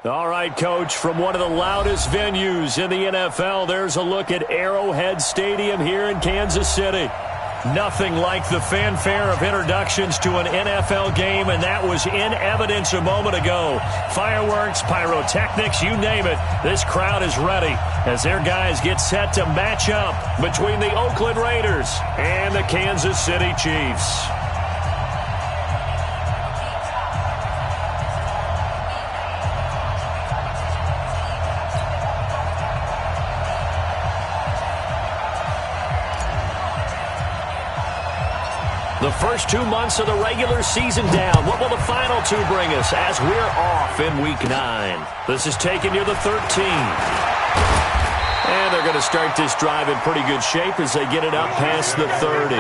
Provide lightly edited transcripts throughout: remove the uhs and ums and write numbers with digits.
All right, Coach, from one of the loudest venues in the NFL, there's a look at Arrowhead Stadium here in Kansas City. Nothing like the fanfare of introductions to an NFL game, and that was in evidence a moment ago. Fireworks, pyrotechnics, you name it. This crowd is ready as their guys get set to match up between the Oakland Raiders and the Kansas City Chiefs. The first 2 months of the regular season down. What will the final two bring us as we're off in Week 9? This is taking you to 13. And they're going to start this drive in pretty good shape as they get it up past the 30.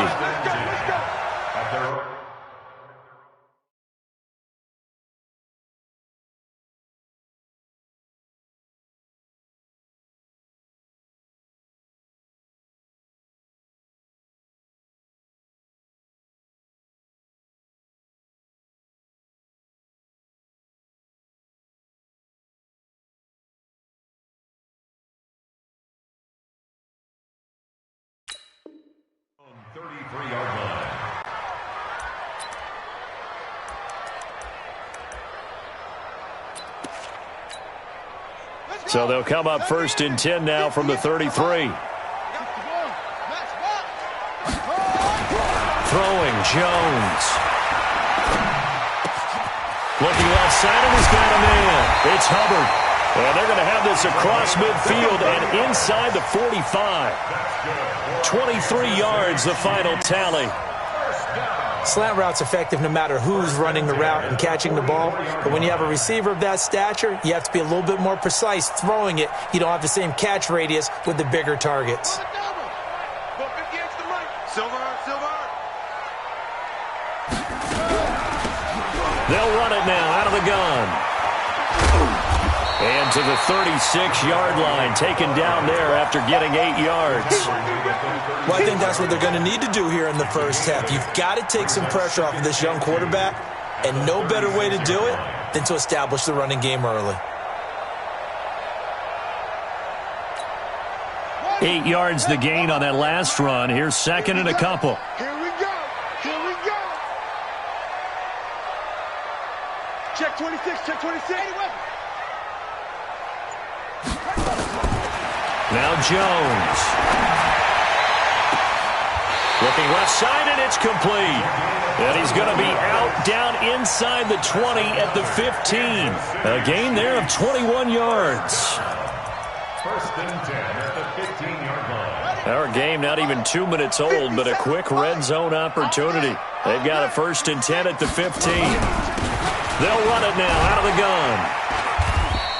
So they'll come up first and 10 now from the 33. Throwing Jones. Looking left side, and he's got a man. It's Hubbard. And they're going to have this across midfield and inside the 45. 23 yards, the final tally. Slant route's effective no matter who's running the route and catching the ball. But when you have a receiver of that stature, you have to be a little bit more precise throwing it. You don't have the same catch radius with the bigger targets. They'll run it now out of the gun. And to the 36-yard line, taken down there after getting 8 yards. Well, I think that's what they're going to need to do here in the first half. You've got to take some pressure off of this young quarterback, and no better way to do it than to establish the running game early. 8 yards the gain on that last run. Here's second and a couple. Here we go. Here we go. Check 26. Check 26. Now Jones. Looking left side, and it's complete. And he's going to be out down inside the 20 at the 15. A gain there of 21 yards. First and 10 at the 15-yard line. Our game not even 2 minutes old, but a quick red zone opportunity. They've got a first and 10 at the 15. They'll run it now out of the gun.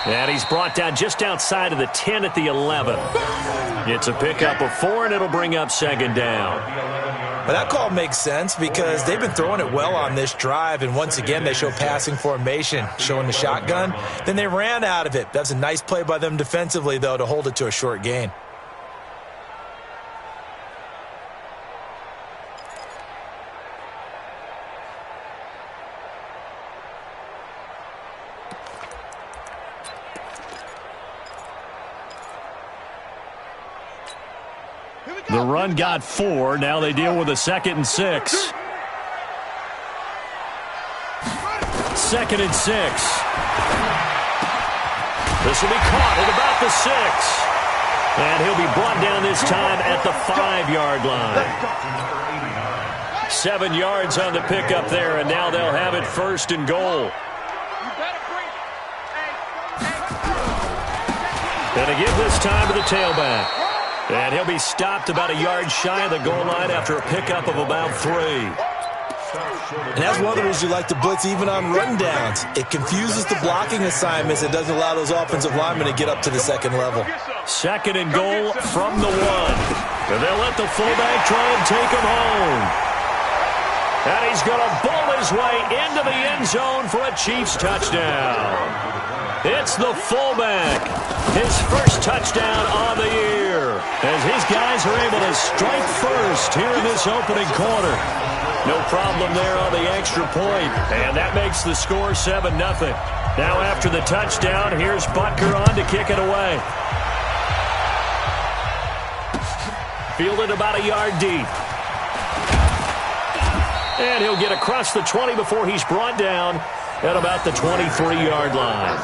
And he's brought down just outside of the 10 at the 11. It's a pickup of 4, and it'll bring up second down. But that call makes sense because they've been throwing it well on this drive, and once again they show passing formation, showing the shotgun. Then they ran out of it. That's a nice play by them defensively, though, to hold it to a short gain. The run got 4. Now they deal with a 2nd and 6. 2nd and 6. This will be caught at about the 6. And he'll be brought down this time at the 5-yard line. 7 yards on the pickup there, and now they'll have it first and goal. And to give this time to the tailback. And he'll be stopped about a yard shy of the goal line after a pickup of about 3. And that's one of the reasons you like to blitz even on run downs. It confuses the blocking assignments. It doesn't allow those offensive linemen to get up to the second level. 2nd and goal from the 1. And they'll let the fullback try and take him home. And he's going to bowl his way into the end zone for a Chiefs touchdown. It's the fullback. His first touchdown of the year. As his guys are able to strike first here in this opening quarter. No problem there on the extra point. And that makes the score 7-0. Now after the touchdown, here's Butker on to kick it away. Fielded about a yard deep. And he'll get across the 20 before he's brought down at about the 23-yard line.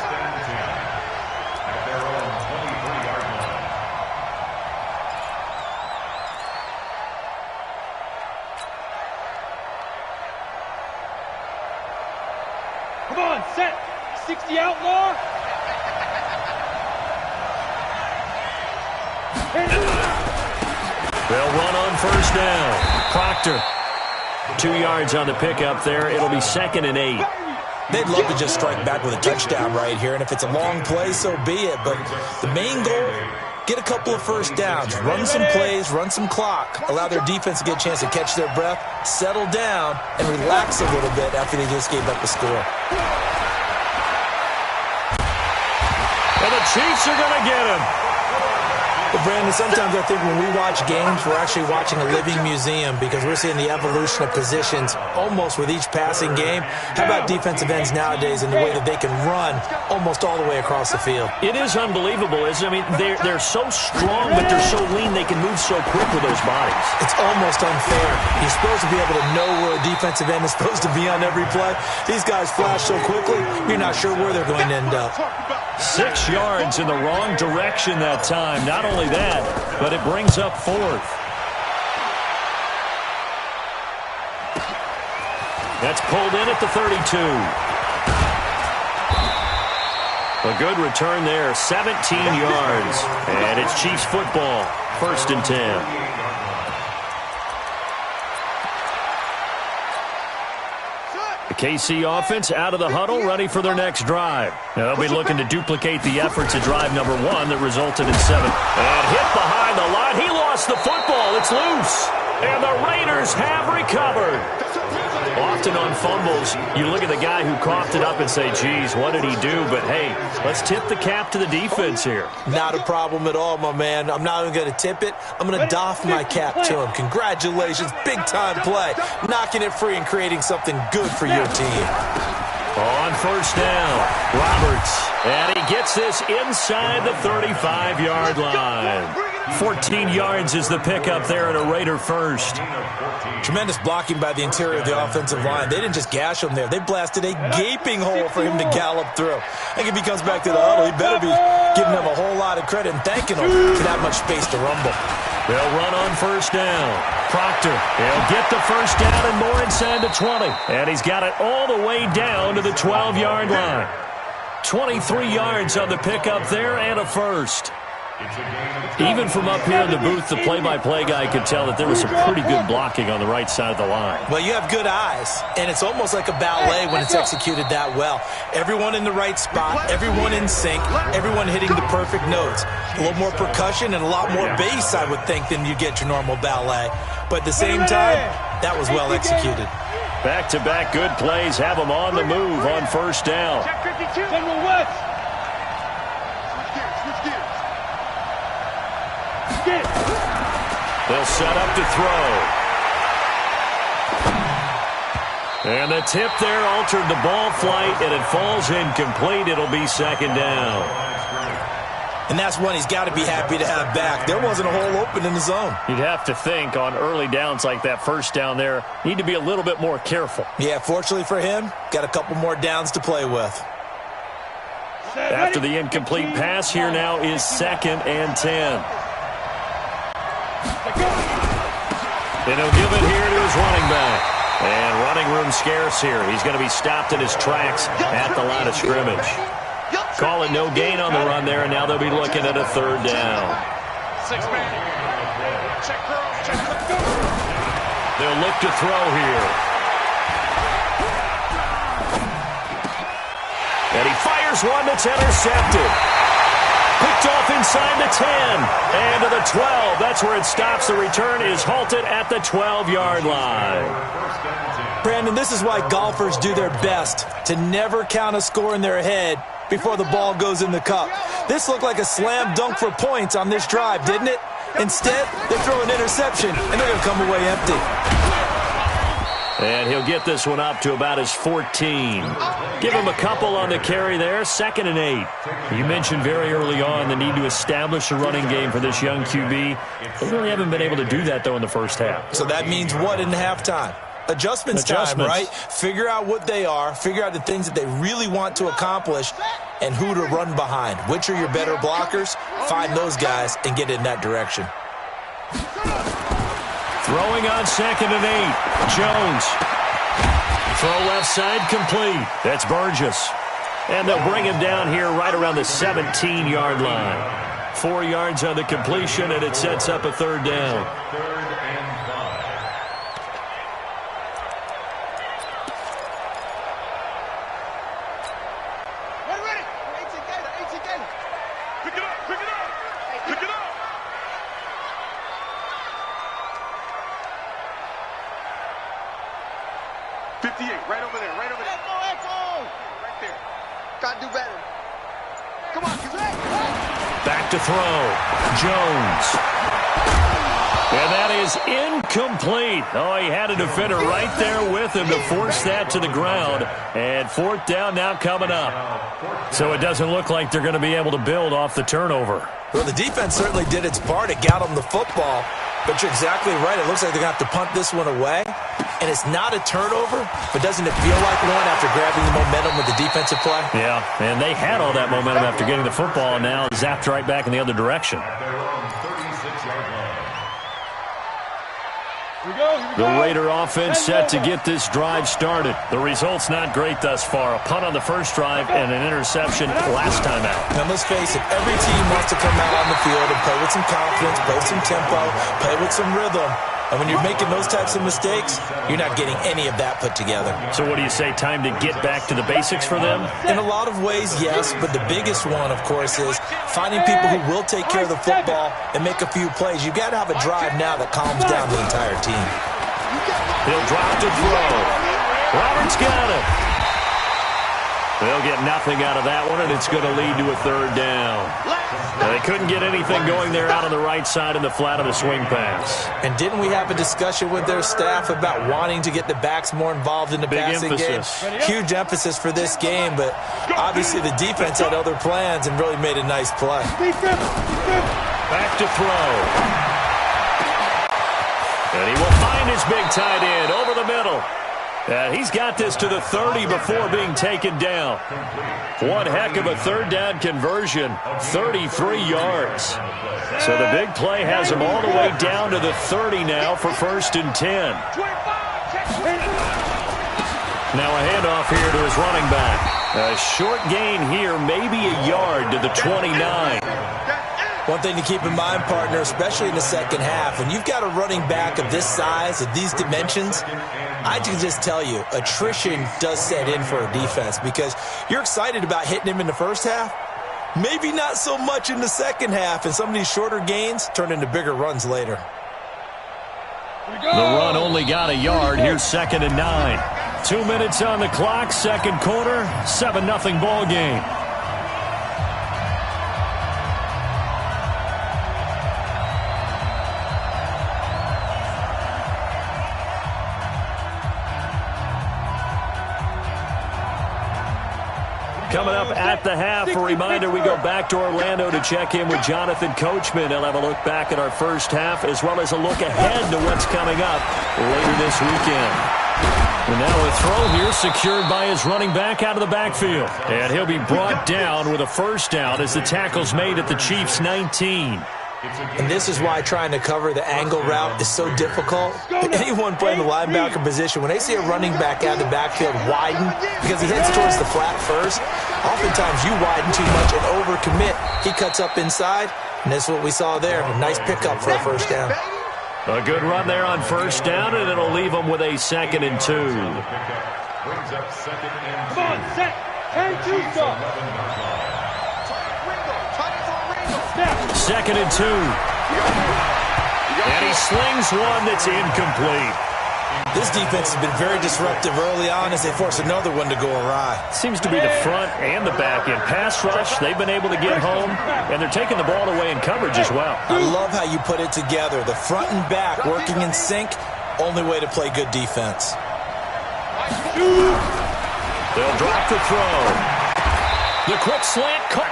Come on, set. 60 outlaw. They'll run on first down. Proctor. 2 yards on the pickup there. It'll be 2nd and 8. They'd love to just strike back with a touchdown right here, and if it's a long play, so be it. But the main goal, get a couple of first downs, run some plays, run some clock, allow their defense to get a chance to catch their breath, settle down, and relax a little bit after they just gave up the score. And the Chiefs are going to get him. But Brandon, sometimes I think when we watch games, we're actually watching a living museum because we're seeing the evolution of positions almost with each passing game. How about defensive ends nowadays and the way that they can run almost all the way across the field? It is unbelievable, isn't it? I mean, they're so strong, but they're so lean. They can move so quick with those bodies. It's almost unfair. You're supposed to be able to know where a defensive end is supposed to be on every play. These guys flash so quickly, you're not sure where they're going to end up. 6 yards in the wrong direction that time. Not only that, but it brings up 4th. That's pulled in at the 32. A good return there, 17 yards. And it's Chiefs football, 1st and 10. KC offense out of the huddle, ready for their next drive. Now they'll be looking to duplicate the efforts of drive number 1 that resulted in 7. And hit behind the line. He lost the football. It's loose. And the Raiders have recovered. Often on fumbles, you look at the guy who coughed it up and say, geez, what did he do? But, hey, let's tip the cap to the defense here. Not a problem at all, my man. I'm not even going to tip it. I'm going to doff my cap to him. Congratulations. Big-time play. Knocking it free and creating something good for your team. On first down, Roberts. And he gets this inside the 35-yard line. 14 yards is the pickup there at a Raider first. Tremendous blocking by the interior of the offensive line. They didn't just gash him there. They blasted a gaping hole for him to gallop through. I think if he comes back to the huddle, he better be giving them a whole lot of credit and thanking them for that much space to rumble. They'll run on first down. Proctor, he'll get the first down and more inside the 20. And he's got it all the way down to the 12-yard line. 23 yards on the pickup there and a first. Even from up here in the booth, the play-by-play guy could tell that there was some pretty good blocking on the right side of the line. Well, you have good eyes, and it's almost like a ballet when it's executed that well. Everyone in the right spot, everyone in sync, everyone hitting the perfect notes. A little more percussion and a lot more bass, I would think, than you get your normal ballet. But at the same time, that was well executed. Back-to-back good plays have them on the move on first down. General West. They'll set up to throw. And the tip there altered the ball flight, and it falls incomplete. It'll be 2nd down. And that's one he's got to be happy to have back. There wasn't a hole open in the zone. You'd have to think on early downs like that first down there, need to be a little bit more careful. Yeah, fortunately for him, got a couple more downs to play with. After the incomplete pass, here now is 2nd and 10. And he'll give it here to his running back. And running room scarce here. He's going to be stopped in his tracks at the line of scrimmage. Calling no gain on the run there, and now they'll be looking at a 3rd down. They'll look to throw here. And he fires one that's intercepted. Picked off inside the 10 and to the 12. That's where it stops. The return is halted at the 12-yard line. Brandon, this is why golfers do their best to never count a score in their head before the ball goes in the cup. This looked like a slam dunk for points on this drive, didn't it? Instead, they throw an interception, and they're going to come away empty. And he'll get this one up to about his 14. Give him a couple on the carry there, 2nd and 8. You mentioned very early on the need to establish a running game for this young QB. They really haven't been able to do that, though, in the first half. So that means what in halftime? Adjustments time, right? Figure out what they are, figure out the things that they really want to accomplish, and who to run behind. Which are your better blockers? Find those guys and get in that direction. Throwing on 2nd and 8. Jones. Throw left side complete. That's Burgess. And they'll bring him down here right around the 17-yard line. 4 yards on the completion, and it sets up a 3rd down. Back to throw. Jones. And that is incomplete. Oh, he had a defender right there with him to force that to the ground. And 4th down now coming up. So it doesn't look like they're going to be able to build off the turnover. Well, the defense certainly did its part. It got them the football. But you're exactly right. It looks like they're going to have to punt this one away. And it's not a turnover, but doesn't it feel like one after grabbing the momentum with the defensive play? Yeah, and they had all that momentum after getting the football, and now zapped right back in the other direction. The Raider offense set to get this drive started. The result's not great thus far. A punt on the first drive and an interception last time out. Now, let's face it, every team wants to come out on the field and play with some confidence, play some tempo, play with some rhythm. And when you're making those types of mistakes, you're not getting any of that put together. So what do you say, time to get back to the basics for them? In a lot of ways, yes, but the biggest one, of course, is finding people who will take care of the football and make a few plays. You've got to have a drive now that calms down the entire team. He'll drop to throw. Roberts got it. They'll get nothing out of that one, and it's going to lead to a 3rd down. Now, they couldn't get anything going there out on the right side in the flat of the swing pass. And didn't we have a discussion with their staff about wanting to get the backs more involved in the passing game? Huge emphasis for this game, but obviously the defense had other plans and really made a nice play. Back to throw. And he will find his big tight end over the middle. He's got this to the 30 before being taken down. One heck of a 3rd down conversion, 33 yards. So the big play has him all the way down to the 30 now for 1st and 10. Now a handoff here to his running back. A short gain here, maybe a yard to the 29. One thing to keep in mind, partner, especially in the second half, when you've got a running back of this size, of these dimensions, I can just tell you, attrition does set in for a defense because you're excited about hitting him in the first half. Maybe not so much in the second half, and some of these shorter gains turn into bigger runs later. The run only got a yard. Here's 2nd and 9. 2 minutes on the clock, 2nd quarter, 7-0 ball game. Coming up at the half, a reminder, we go back to Orlando to check in with Jonathan Coachman. He'll have a look back at our first half as well as a look ahead to what's coming up later this weekend. And now a throw here secured by his running back out of the backfield. And he'll be brought down with a 1st down as the tackle's made at the Chiefs' 19. And this is why trying to cover the angle route is so difficult. Anyone playing the linebacker position, when they see a running back out of the backfield widen, because he heads towards the flat first, oftentimes you widen too much and overcommit. He cuts up inside, and that's what we saw there. A nice pickup for a 1st down. A good run there on 1st down, and it'll leave them with a 2nd and 2. Come on, set. 10-2 stop. 2nd and 2. And he slings one that's incomplete. This defense has been very disruptive early on as they force another one to go awry. Seems to be the front and the back end. Pass rush, they've been able to get home, and they're taking the ball away in coverage as well. I love how you put it together. The front and back working in sync, only way to play good defense. They'll drop the throw. The quick slant cut.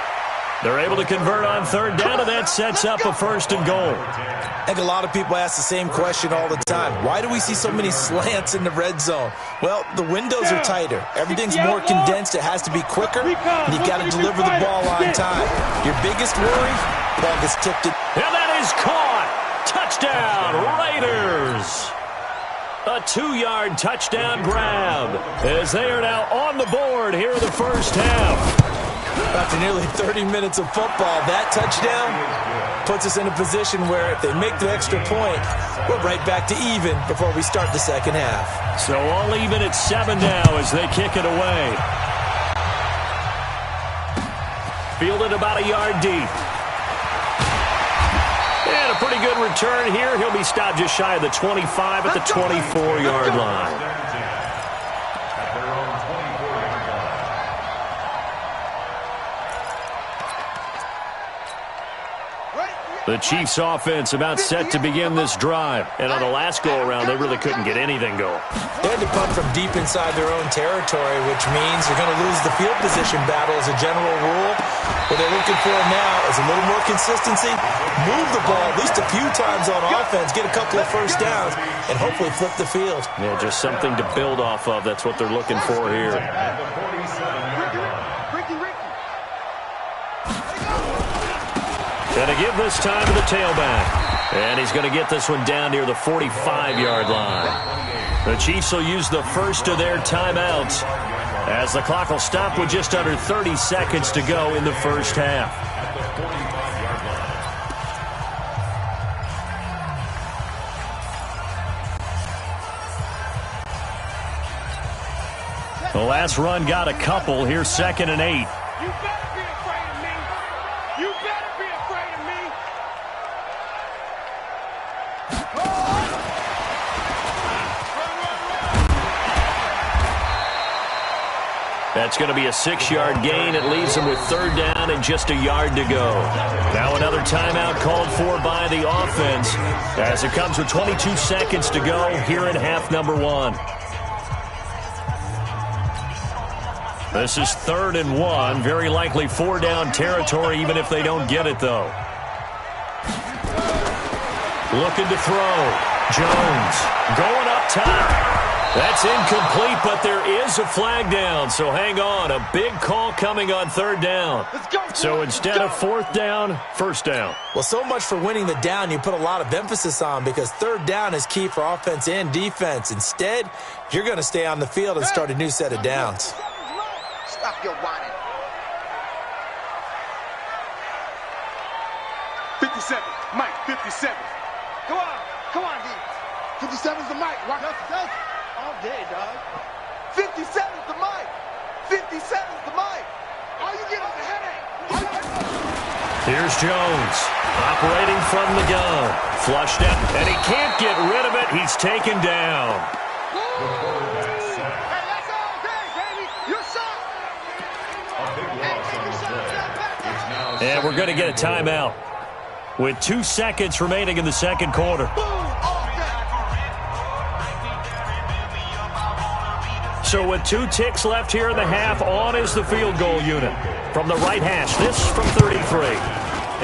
They're able to convert on third down, and that sets up a 1st and goal. I think a lot of people ask the same question all the time. Why do we see so many slants in the red zone? Well, the windows are tighter. Everything's more condensed. It has to be quicker, and you've got to deliver the ball on time. Your biggest worry, ball gets tipped. And that is caught. Touchdown, Raiders. A 2-yard touchdown grab as they are now on the board here in the first half. After nearly 30 minutes of football, that touchdown puts us in a position where if they make the extra point, we're right back to even before we start the second half. So all even at 7 now as they kick it away. Fielded about a yard deep. And a pretty good return here. He'll be stopped just shy of the 25 at the 24-yard line. The Chiefs offense about set to begin this drive. And on the last go-around, they really couldn't get anything going. They had to punt from deep inside their own territory, which means they're going to lose the field position battle as a general rule. What they're looking for now is a little more consistency, move the ball at least a few times on offense, get a couple of first downs, and hopefully flip the field. Yeah, just something to build off of. That's what they're looking for here. Going to give this time to the tailback. And he's going to get this one down near the 45-yard line. The Chiefs will use the first of their timeouts as the clock will stop with just under 30 seconds to go in the first half. The last run got a couple. Here's 2nd and 8. That's going to be a 6-yard gain. It leaves them with 3rd down and just a yard to go. Now another timeout called for by the offense as it comes with 22 seconds to go here in half number 1. This is 3rd and 1. Very likely 4-down territory even if they don't get it, though. Looking to throw. Jones going up top. That's incomplete, but there is a flag down, so hang on. A big call coming on 3rd down. So instead of 4th down, 1st down. Well, so much for winning the down you put a lot of emphasis on because 3rd down is key for offense and defense. Instead, you're going to stay on the field and start a new set of downs. Stop your whining. 57, Mike, 57. Come on, D. 57's the mic. Rock up, all day, dog. 57's the mic. 57's the mic. All you get is a headache. Here's Jones, operating from the gun. Flushed out, and he can't get rid of it. He's taken down. Hey, that's all day, baby. You're shot. And we're going to get a timeout with 2 seconds remaining in the second quarter. So with 2 ticks left here in the half, on is the field goal unit. From the right hash, this from 33.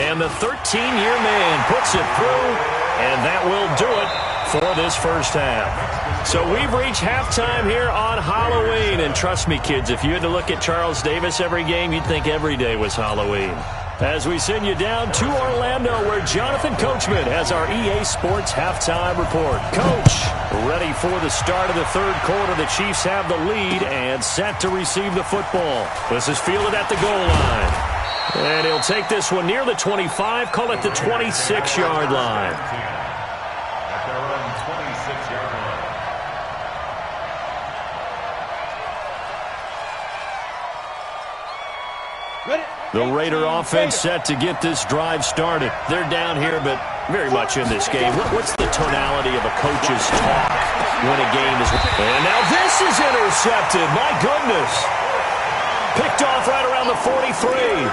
And the 13-year man puts it through, and that will do it for this first half. So we've reached halftime here on Halloween. And trust me, kids, if you had to look at Charles Davis every game, you'd think every day was Halloween. As we send you down to Orlando, where Jonathan Coachman has our EA Sports halftime report. Coach, ready for the start of the third quarter. The Chiefs have the lead and set to receive the football. This is fielded at the goal line. And he'll take this one near the 25, call it the 26-yard line. At their own 26-yard line. The Raider offense set to get this drive started. They're down here, but very much in this game. What's the tonality of a coach's talk when a game is... And now this is intercepted. My goodness. Picked off right around the 43.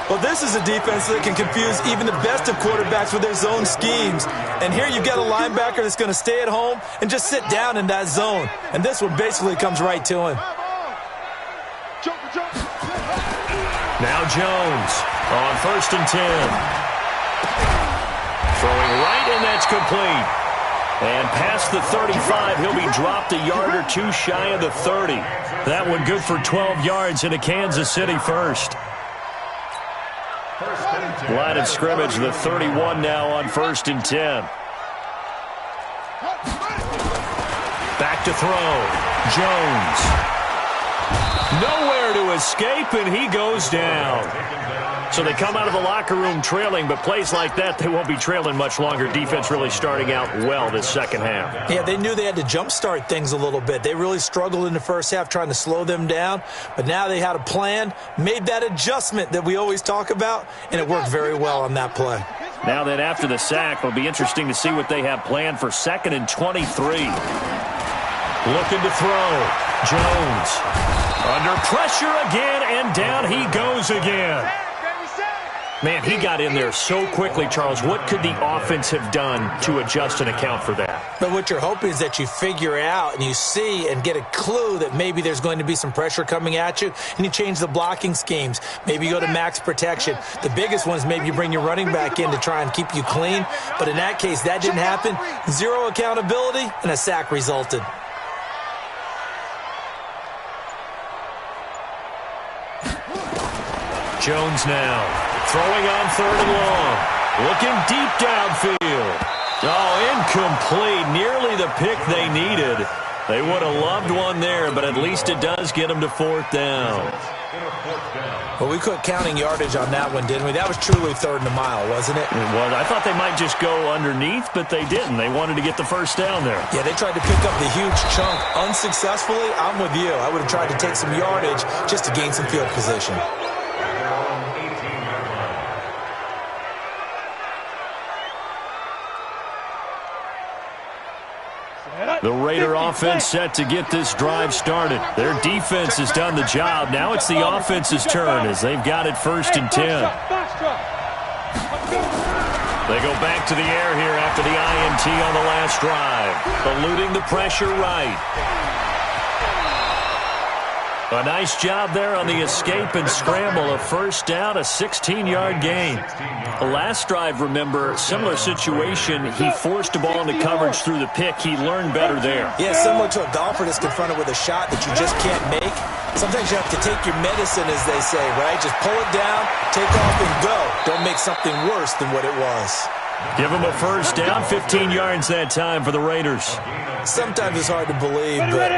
Well, this is a defense that can confuse even the best of quarterbacks with their zone schemes. And here you've got a linebacker that's going to stay at home and just sit down in that zone. And this one basically comes right to him. Now Jones on 1st and 10. Throwing right, and that's complete. And past the 35, he'll be dropped a yard or two shy of the 30. That one good for 12 yards into Kansas City first. Line of scrimmage, the 31 now on 1st and 10. Back to throw. Jones. Nowhere to escape, and he goes down. So they come out of the locker room trailing, but plays like that, they won't be trailing much longer. Defense really starting out well this second half. Yeah, they knew they had to jumpstart things a little bit. They really struggled in the first half trying to slow them down, but now they had a plan, made that adjustment that we always talk about, and it worked very well on that play. Now then, after the sack, it'll be interesting to see what they have planned for 2nd and 23. Looking to throw. Jones. Under pressure again, and down he goes again. Man, he got in there so quickly, Charles. What could the offense have done to adjust and account for that? But what you're hoping is that you figure out and you see and get a clue that maybe there's going to be some pressure coming at you, and you change the blocking schemes. Maybe you go to max protection. The biggest one is maybe you bring your running back in to try and keep you clean. But in that case, that didn't happen. Zero accountability, and a sack resulted. Jones now. Throwing on 3rd and long. Looking deep downfield. Oh, incomplete. Nearly the pick they needed. They would have loved one there, but at least it does get them to 4th down. Well, we quit counting yardage on that one, didn't we? That was truly 3rd and a mile, wasn't it? It was. I thought they might just go underneath, but they didn't. They wanted to get the first down there. Yeah, they tried to pick up the huge chunk unsuccessfully. I'm with you. I would have tried to take some yardage just to gain some field position. The Raider offense set to get this drive started. Their defense has done the job. Now it's the offense's turn as they've got it 1st and 10. They go back to the air here after the INT on the last drive. Eluding the pressure right. A nice job there on the escape and scramble. A 1st down, a 16-yard gain. The last drive, remember, similar situation. He forced a ball into coverage through the pick. He learned better there. Yeah, similar to a golfer that's confronted with a shot that you just can't make. Sometimes you have to take your medicine, as they say, right? Just pull it down, take off, and go. Don't make something worse than what it was. Give him a 1st down, 15 yards that time for the Raiders. Sometimes it's hard to believe, but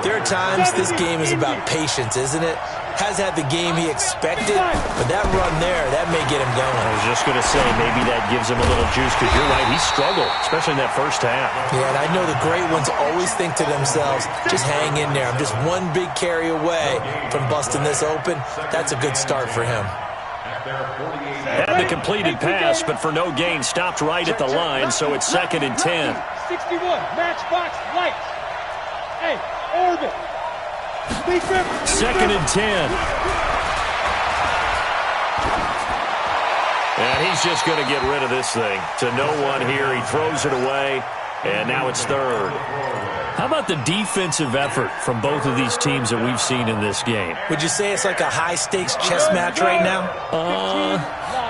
there are times this game is about patience, isn't it? Has had the game he expected, but that run there, that may get him going. I was just going to say, maybe that gives him a little juice, because you're right, he struggled, especially in that first half. Yeah, and I know the great ones always think to themselves, just hang in there. I'm just one big carry away from busting this open. That's a good start for him. Had the completed pass, but for no gain, stopped right at the line, so it's 2nd and 10. 61, matchbox, lights. Hey, orbit. 2nd and 10. And he's just going to get rid of this thing. To no one here, he throws it away, and now it's 3rd. How about the defensive effort from both of these teams that we've seen in this game? Would you say it's like a high-stakes chess match right now?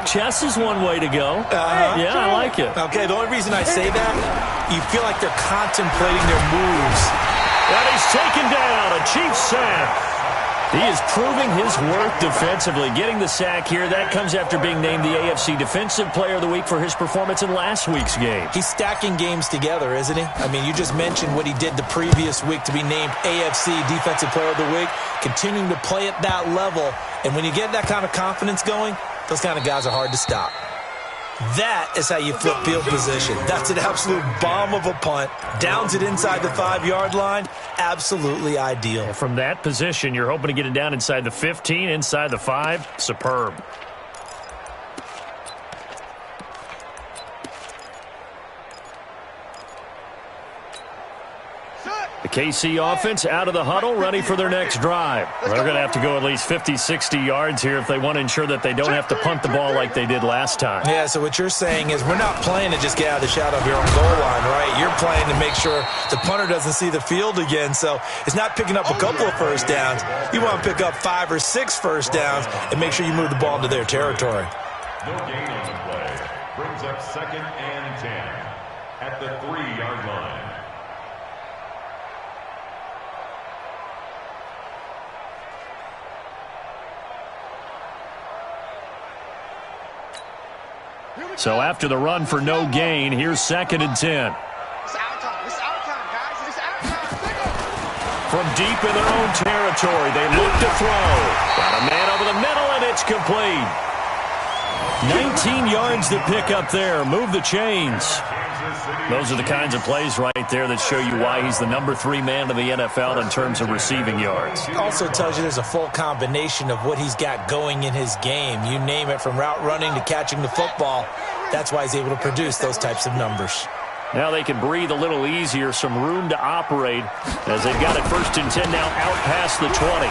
Chess is one way to go. Yeah, I like it. Okay, the only reason I say that, you feel like they're contemplating their moves. And he's taken down, a Chiefs sack. He is proving his worth defensively. Getting the sack here, that comes after being named the AFC Defensive Player of the Week for his performance in last week's game. He's stacking games together, isn't he? I mean, you just mentioned what he did the previous week to be named AFC Defensive Player of the Week, continuing to play at that level. And when you get that kind of confidence going, those kind of guys are hard to stop. That is how you flip field position. That's an absolute bomb of a punt. Downs it inside the 5-yard line. Absolutely ideal. And from that position, you're hoping to get it down inside the 15, inside the 5. Superb. The KC offense out of the huddle, ready for their next drive. They're going to have to go at least 50, 60 yards here if they want to ensure that they don't have to punt the ball like they did last time. Yeah, so what you're saying is we're not playing to just get out of the shadow of your own goal line, right? You're playing to make sure the punter doesn't see the field again. So it's not picking up a couple of first downs. You want to pick up 5 or 6 first downs and make sure you move the ball into their territory. No gain on the play. Brings up 2nd and 10 at the 3-yard line. So after the run for no gain, here's 2nd and 10. It's our time. It's our time, guys. It's our time. From deep in their own territory, they look to throw. Got a man over the middle, and it's complete. 19 yards to pick up there. Move the chains. Those are the kinds of plays right there that show you why he's the number 3 man in the NFL in terms of receiving yards. It also tells you there's a full combination of what he's got going in his game. You name it, from route running to catching the football. That's why he's able to produce those types of numbers. Now they can breathe a little easier, some room to operate as they've got it 1st and 10 now out past the 20.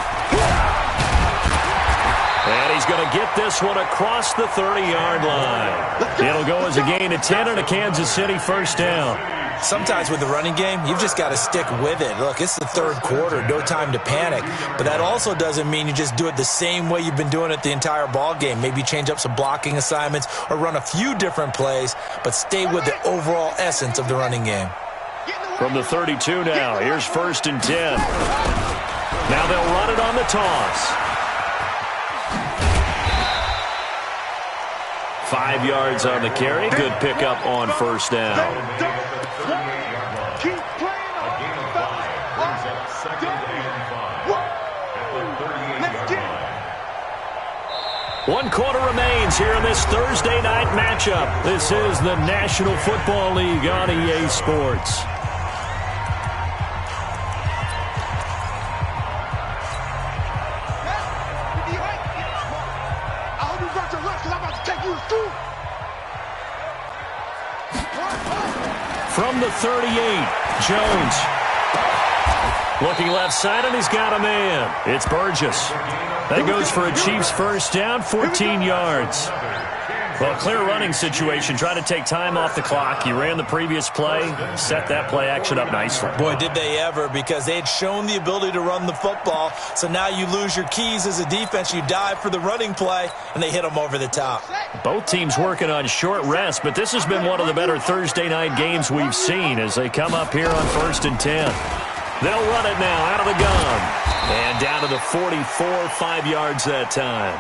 And he's going to get this one across the 30-yard line. It'll go as a gain of 10 and a Kansas City first down. Sometimes with the running game, you've just got to stick with it. Look, it's the 3rd quarter, no time to panic. But that also doesn't mean you just do it the same way you've been doing it the entire ball game. Maybe change up some blocking assignments or run a few different plays, but stay with the overall essence of the running game. From the 32 now, here's 1st and 10. Now they'll run it on the toss. 5 yards on the carry. Good pickup on 1st down. Keep playing on. Brings up 2nd and 5 at the 38-yard line. 1 quarter remains here in this Thursday night matchup. This is the National Football League on EA Sports. From the 38, Jones. Looking left side, and he's got a man. It's Burgess. That goes for a Chiefs first down, 14 yards. Well, clear running situation. Try to take time off the clock. He ran the previous play, set that play action up nicely. Boy, did they ever, because they had shown the ability to run the football. So now you lose your keys as a defense. You dive for the running play, and they hit them over the top. Both teams working on short rest, but this has been one of the better Thursday night games we've seen as they come up here on 1st and 10. They'll run it now out of the gun. And down to the 44, 5 yards that time.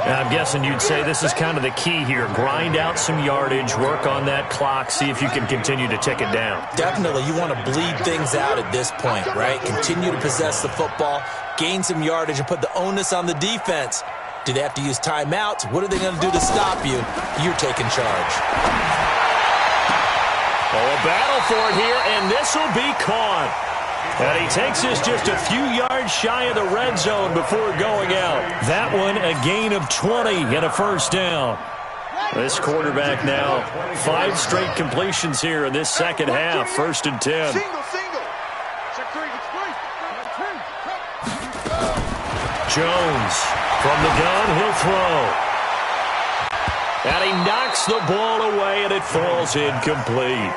Now, I'm guessing you'd say this is kind of the key here. Grind out some yardage, work on that clock, see if you can continue to tick it down. Definitely. You want to bleed things out at this point, right? Continue to possess the football, gain some yardage, and put the onus on the defense. Do they have to use timeouts? What are they going to do to stop you? You're taking charge. Oh, a battle for it here, and this will be caught. And he takes us just a few yards shy of the red zone before going out. That one, a gain of 20 and a first down. This quarterback now, 5 straight completions here in this second half. 1st and 10. Jones from the gun, he'll throw. And he knocks the ball away, and it falls incomplete.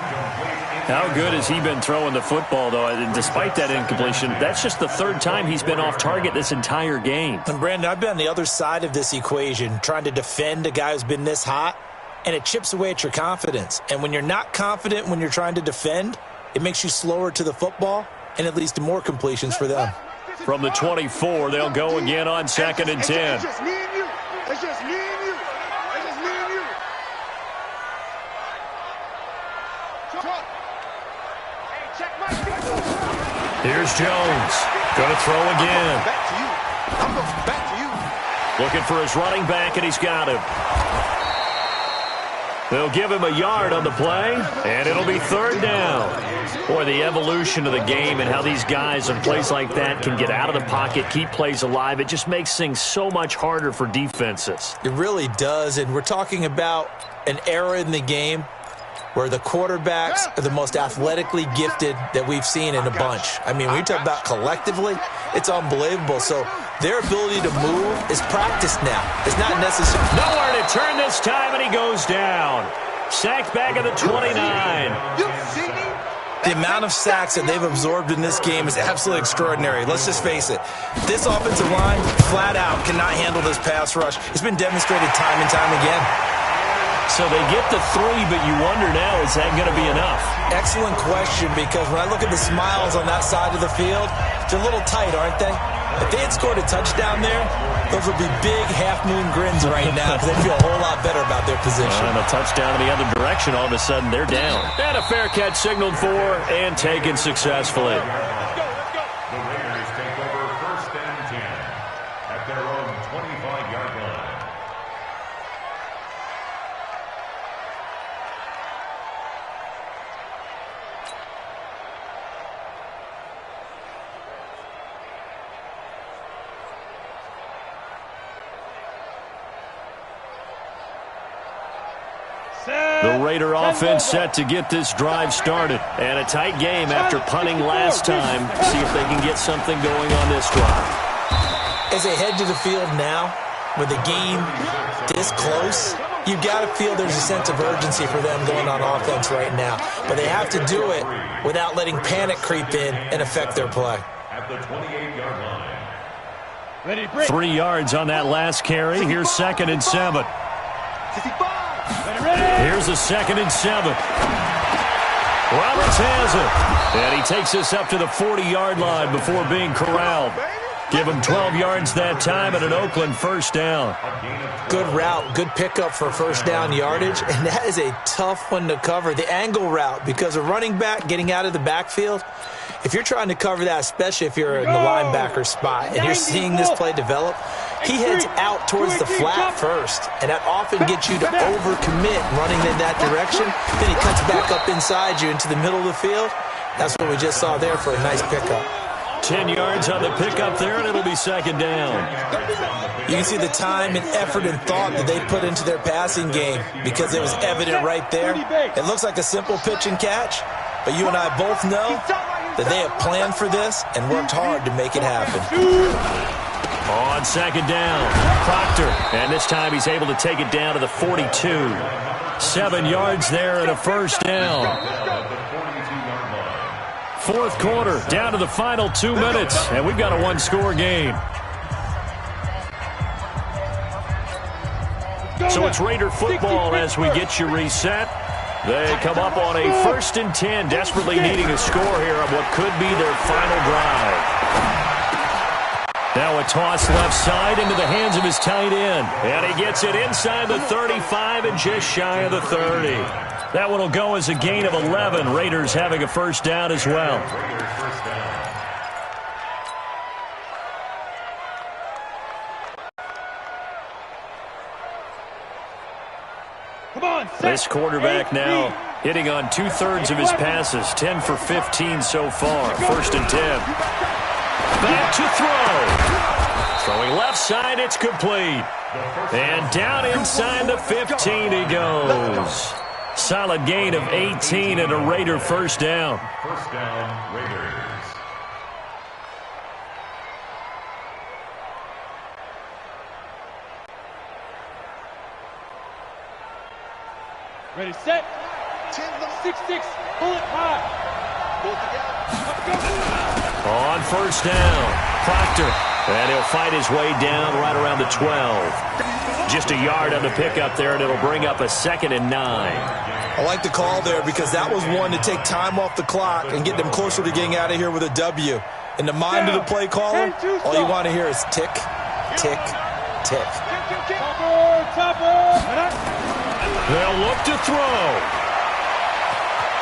How good has he been throwing the football, though? And despite that incompletion, that's just the 3rd time he's been off target this entire game. And, Brandon, I've been on the other side of this equation, trying to defend a guy who's been this hot, and it chips away at your confidence. And when you're not confident when you're trying to defend, it makes you slower to the football, and it leads to more completions for them. From the 24, they'll go again on 2nd and 10. It's just me and you. It's just me and you. It's just me and you. Here's Jones. Going to throw again. Back to you. I'm going back to you. Looking for his running back, and he's got him. They'll give him a yard on the play, and it'll be 3rd down. Boy, the evolution of the game and how these guys on plays like that can get out of the pocket, keep plays alive, it just makes things so much harder for defenses. It really does, and we're talking about an era in the game where the quarterbacks are the most athletically gifted that we've seen in a bunch. I mean, when you talk about collectively, it's unbelievable. So their ability to move is practiced now. It's not necessary. Nowhere to turn this time, and he goes down. Sacked back at the 29. The amount of sacks that they've absorbed in this game is absolutely extraordinary. Let's just face it. This offensive line, flat out, cannot handle this pass rush. It's been demonstrated time and time again. So they get the 3, but you wonder now, is that going to be enough? Excellent question, because when I look at the smiles on that side of the field, they're a little tight, aren't they? If they had scored a touchdown there, those would be big half-moon grins right now because they feel a whole lot better about their position. And a touchdown in the other direction, all of a sudden they're down. And a fair catch signaled for and taken successfully. The Raiders take over 1st and 10 at their own 25-yard line. The Raider offense set to get this drive started. And a tight game after punting last time. See if they can get something going on this drive. As they head to the field now, with the game this close, you've got to feel there's a sense of urgency for them going on offense right now. But they have to do it without letting panic creep in and affect their play. At the 28-yard line. 3 yards on that last carry. Here's 2nd and 7. Here's a 2nd and 7. Roberts has it. And he takes us up to the 40-yard line before being corralled. Give him 12 yards that time and an Oakland first down. Good route, good pickup for first down yardage, and that is a tough one to cover. The angle route, because a running back getting out of the backfield, if you're trying to cover that, especially if you're in the linebacker spot, and you're seeing this play develop, he heads out towards the flat first, and that often gets you to overcommit running in that direction. Then he cuts back up inside you into the middle of the field. That's what we just saw there for a nice pickup. 10 yards on the pickup there, and it'll be 2nd down. You can see the time and effort and thought that they put into their passing game because it was evident right there. It looks like a simple pitch and catch, but you and I both know that they have planned for this and worked hard to make it happen. On 2nd down, Proctor, and this time he's able to take it down to the 42. 7 yards there and a first down. 4th quarter, down to the final 2 minutes, and we've got a 1-score game. So it's Raider football as we get you reset. They come up on a 1st and 10, desperately needing a score here on what could be their final drive. Now a toss left side into the hands of his tight end. And he gets it inside the 35 and just shy of the 30. That one will go as a gain of 11. Raiders having a first down as well. This quarterback now hitting on 2/3 of his passes. 10 for 15 so far. 1st and 10. Back to throw. Throwing left side, it's complete. And down inside the 15 he goes. Solid gain of 18 and a Raider first down. First down, Raiders. Ready, set. 6-6, pull it high. On first down, Proctor. And he'll fight his way down right around the 12. Just a yard on the pickup there, and it'll bring up a 2nd and 9. I like the call there because that was one to take time off the clock and get them closer to getting out of here with a W. In the mind of the play caller, all you want to hear is tick, tick, tick. They'll look to throw.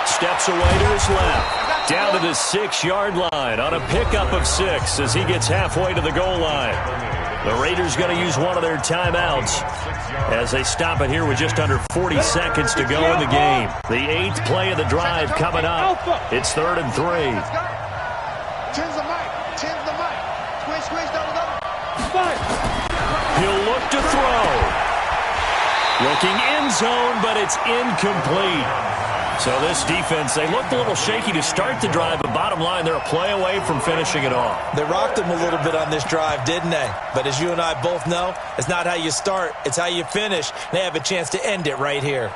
Steps away to his left. Down to the 6-yard line on a pickup of 6 as he gets halfway to the goal line. The Raiders going to use one of their timeouts as they stop it here with just under 40 seconds to go in the game. The 8th play of the drive coming up. It's 3rd and 3. He'll look to throw. Looking end zone, but it's incomplete. So this defense, they looked a little shaky to start the drive, but bottom line, they're a play away from finishing it off. They rocked them a little bit on this drive, didn't they? But as you and I both know, it's not how you start, it's how you finish. They have a chance to end it right here.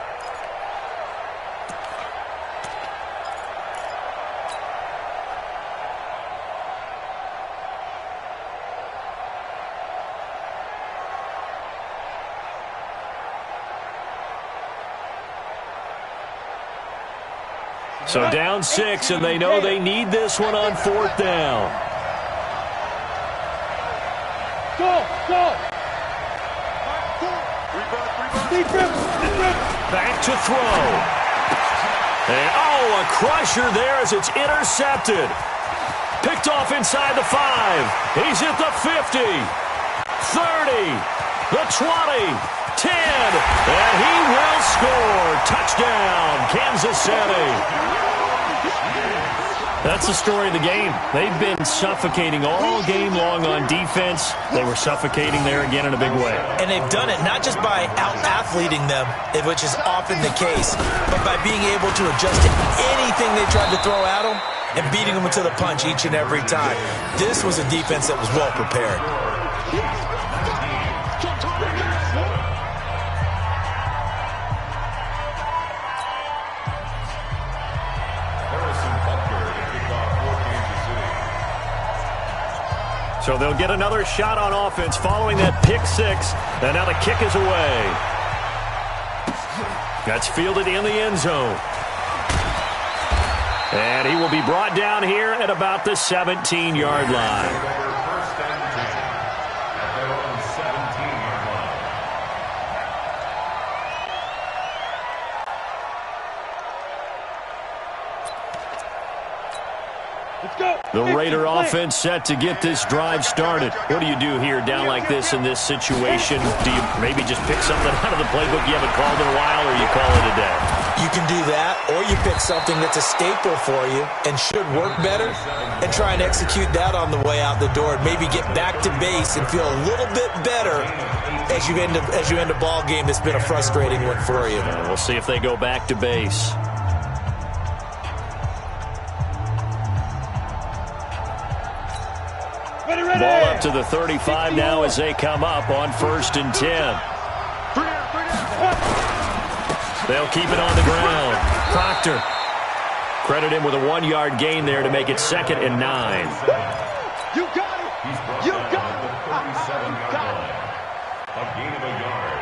So down 6, and they know they need this one on 4th down. Go! Back to throw. And, oh, a crusher there as it's intercepted. Picked off inside the 5. He's at the 50, 30, the 20. 10, and he will score. Touchdown, Kansas City. That's the story of the game. They've been suffocating all game long on defense. They were suffocating there again in a big way. And they've done it not just by out-athleting them, which is often the case, but by being able to adjust to anything they tried to throw at them and beating them to the punch each and every time. This was a defense that was well prepared. So they'll get another shot on offense following that pick 6. And now the kick is away. That's fielded in the end zone. And he will be brought down here at about the 17-yard line. The Raider offense set to get this drive started. What do you do here down like this in this situation? Do you maybe just pick something out of the playbook you haven't called in a while, or you call it a day? You can do that, or you pick something that's a staple for you and should work better and try and execute that on the way out the door and maybe get back to base and feel a little bit better as you end a ball game that's been a frustrating one for you. We'll see if they go back to base. Ball up to the 35 now as they come up on 1st and 10. They'll keep it on the ground. Proctor. Credit him with a 1-yard gain there to make it 2nd and 9. You got it! You got it! The 37-yard line. A gain of a yard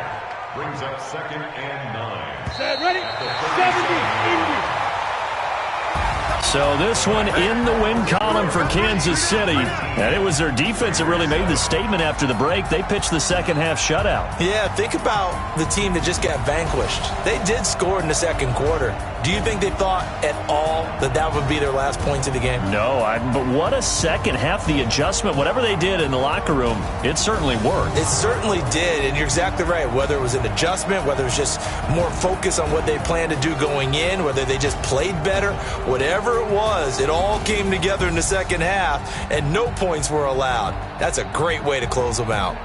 brings up 2nd and 9. Set, ready? 70, Indy. So this one in the win column for Kansas City. And it was their defense that really made the statement after the break. They pitched the second half shutout. Yeah, think about the team that just got vanquished. They did score in the second quarter. Do you think they thought at all that that would be their last points of the game? No, but what a second half. The adjustment, whatever they did in the locker room, it certainly worked. It certainly did, and you're exactly right. Whether it was an adjustment, whether it was just more focus on what they planned to do going in, whether they just played better, whatever it was, it all came together in the second half, and no points were allowed. That's a great way to close them out.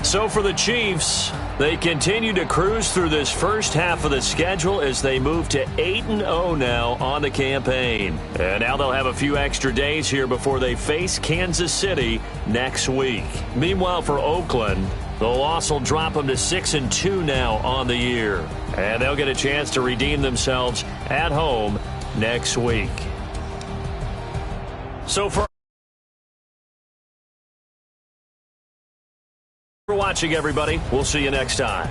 So for the Chiefs, they continue to cruise through this first half of the schedule as they move to 8-0 now on the campaign. And now they'll have a few extra days here before they face Kansas City next week. Meanwhile, for Oakland, the loss will drop them to 6-2 now on the year. And they'll get a chance to redeem themselves at home next week. So for watching, everybody. We'll see you next time.